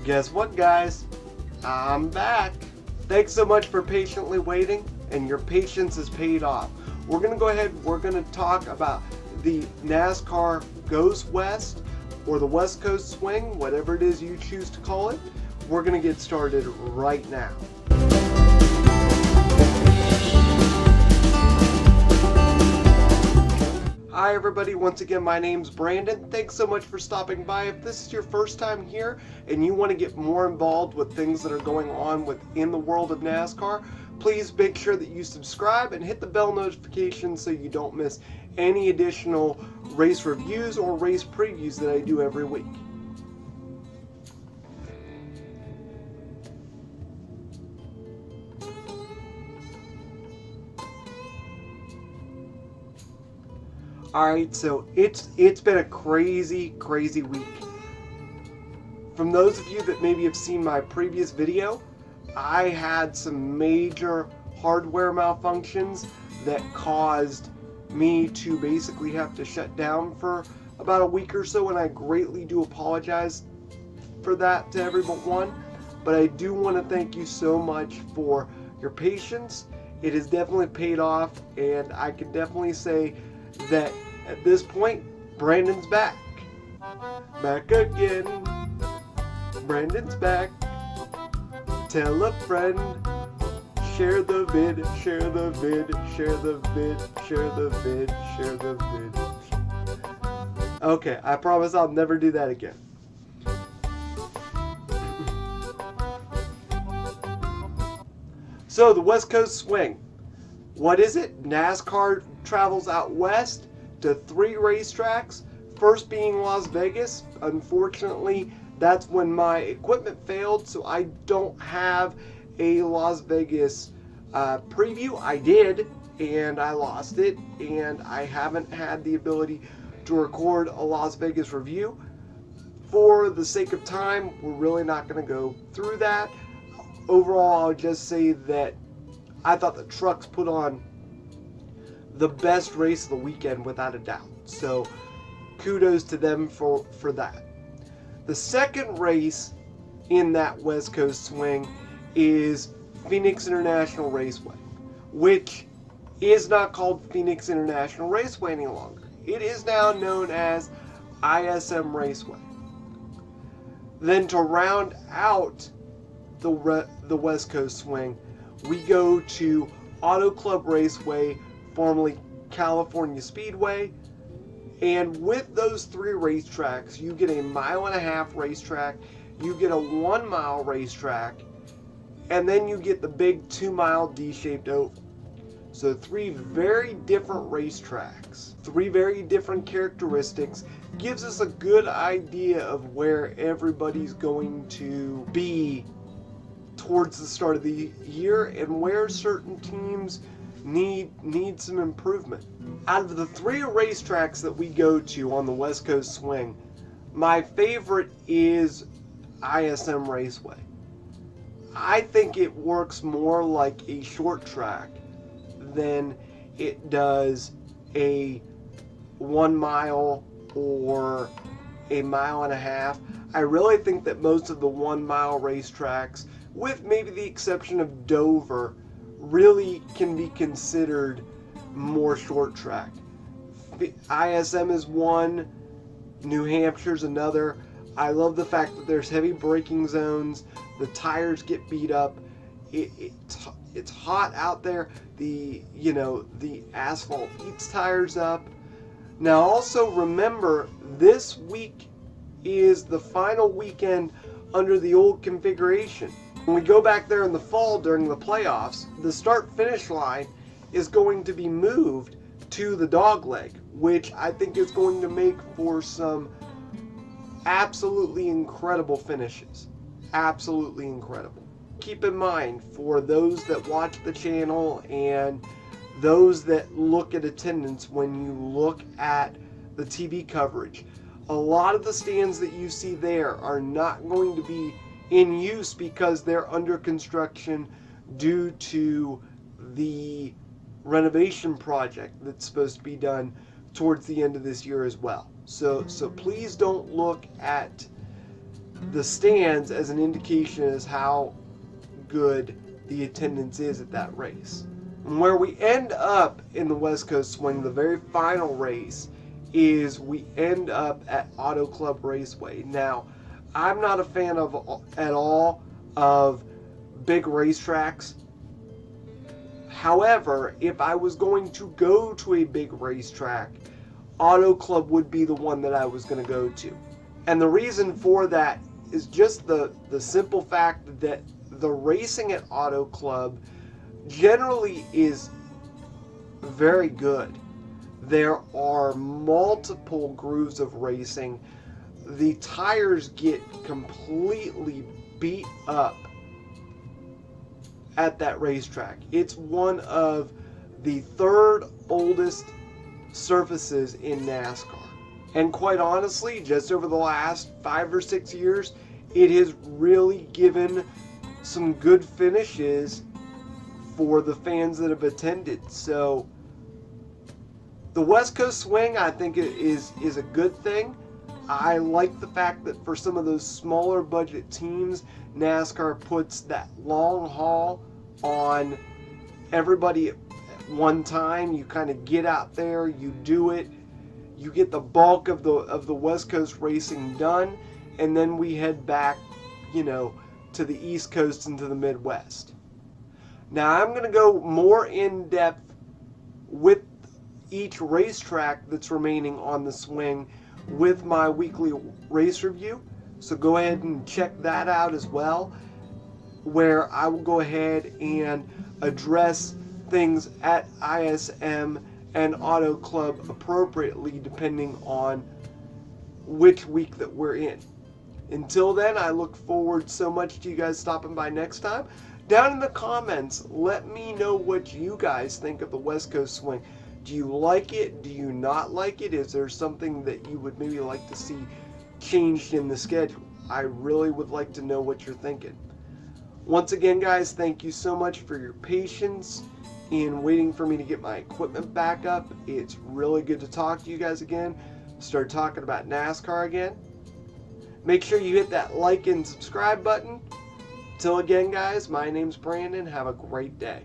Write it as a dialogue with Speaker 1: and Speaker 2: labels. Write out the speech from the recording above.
Speaker 1: Guess what, guys? I'm back. Thanks so much for patiently waiting, and your patience is paid off. We're going to go ahead, we're going to talk about the NASCAR Goes West, or the West Coast Swing, whatever it is you choose to call it. We're going to get started right now. Hi everybody, once again my name's Brandon. Thanks so much for stopping by. If this is your first time here and you want to get more involved with things that are going on within the world of NASCAR, please make sure that you subscribe and hit the bell notification so you don't miss any additional race reviews or race previews that I do every week. Alright, so it's been a crazy week. From those of you that maybe have seen my previous video, I had some major hardware malfunctions that caused me to basically have to shut down for about a week or so, and I greatly do apologize for that to everyone. But I do want to thank you so much for your patience. It has definitely paid off, and I can definitely say that at this point, Brandon's back. Back again. Brandon's back. Tell a friend. Share the vid, share the vid, share the vid, share the vid, share the vid. Okay, I promise I'll never do that again. So, the West Coast Swing. What is it? NASCAR travels out west to 3 racetracks, first being Las Vegas. Unfortunately, that's when my equipment failed, so I don't have a Las Vegas preview. I did, and I lost it, and I haven't had the ability to record a Las Vegas review. For the sake of time, we're really not going to go through that. Overall, I'll just say that I thought the trucks put on the best race of the weekend without a doubt. So kudos to them for that. The second race in that West Coast Swing is Phoenix International Raceway, which is not called Phoenix International Raceway any longer. It is now known as ISM Raceway. Then to round out the West Coast Swing, we go to Auto Club Raceway, formerly California Speedway. And with those 3 racetracks, you get a 1.5 mile racetrack, you get a 1 mile racetrack, and then you get the big 2 mile D-shaped oval. So 3 very different racetracks, 3 very different characteristics, gives us a good idea of where everybody's going to be towards the start of the year and where certain teams need some improvement. Out of the 3 racetracks that we go to on the West Coast Swing, my favorite is ISM Raceway. I think it works more like a short track than it does a 1 mile or a 1.5 miles. I really think that most of the 1 mile racetracks, with maybe the exception of Dover, really can be considered more short track. ISM is one, New Hampshire's another. I love the fact that there's heavy braking zones, the tires get beat up, it's hot out there, the asphalt eats tires up. Now also remember, this week is the final weekend under the old configuration. When we go back there in the fall during the playoffs, the start-finish line is going to be moved to the dogleg, which I think is going to make for some absolutely incredible finishes. Absolutely incredible. Keep in mind, for those that watch the channel and those that look at attendance when you look at the TV coverage, a lot of the stands that you see there are not going to be in use because they're under construction due to the renovation project that's supposed to be done towards the end of this year as well. So please don't look at the stands as an indication as how good the attendance is at that race. And where we end up in the West Coast Swing, the very final race, is we end up at Auto Club Raceway. Now, I'm not a fan at all of big racetracks. However, if I was going to go to a big racetrack, Auto Club would be the one that I was going to go to. And the reason for that is just the simple fact that the racing at Auto Club generally is very good. There are multiple grooves of racing. The tires get completely beat up at that racetrack. It's one of the third oldest surfaces in NASCAR. And quite honestly, just over the last 5 or 6 years, it has really given some good finishes for the fans that have attended. So the West Coast Swing, I think, is a good thing. I like the fact that for some of those smaller budget teams, NASCAR puts that long haul on everybody at one time. You kind of get out there, you do it, you get the bulk of the West Coast racing done, and then we head back, to the East Coast and to the Midwest. Now I'm going to go more in depth with each racetrack that's remaining on the swing with my weekly race review. So go ahead and check that out as well, where I will go ahead and address things at ISM and Auto Club appropriately depending on which week that we're in. Until then, I look forward so much to you guys stopping by next time. Down in the comments, let me know what you guys think of the West Coast Swing. Do you like it? Do you not like it? Is there something that you would maybe like to see changed in the schedule? I really would like to know what you're thinking. Once again, guys, thank you so much for your patience in waiting for me to get my equipment back up. It's really good to talk to you guys again. Start talking about NASCAR again. Make sure you hit that like and subscribe button. Till again, guys, my name's Brandon. Have a great day.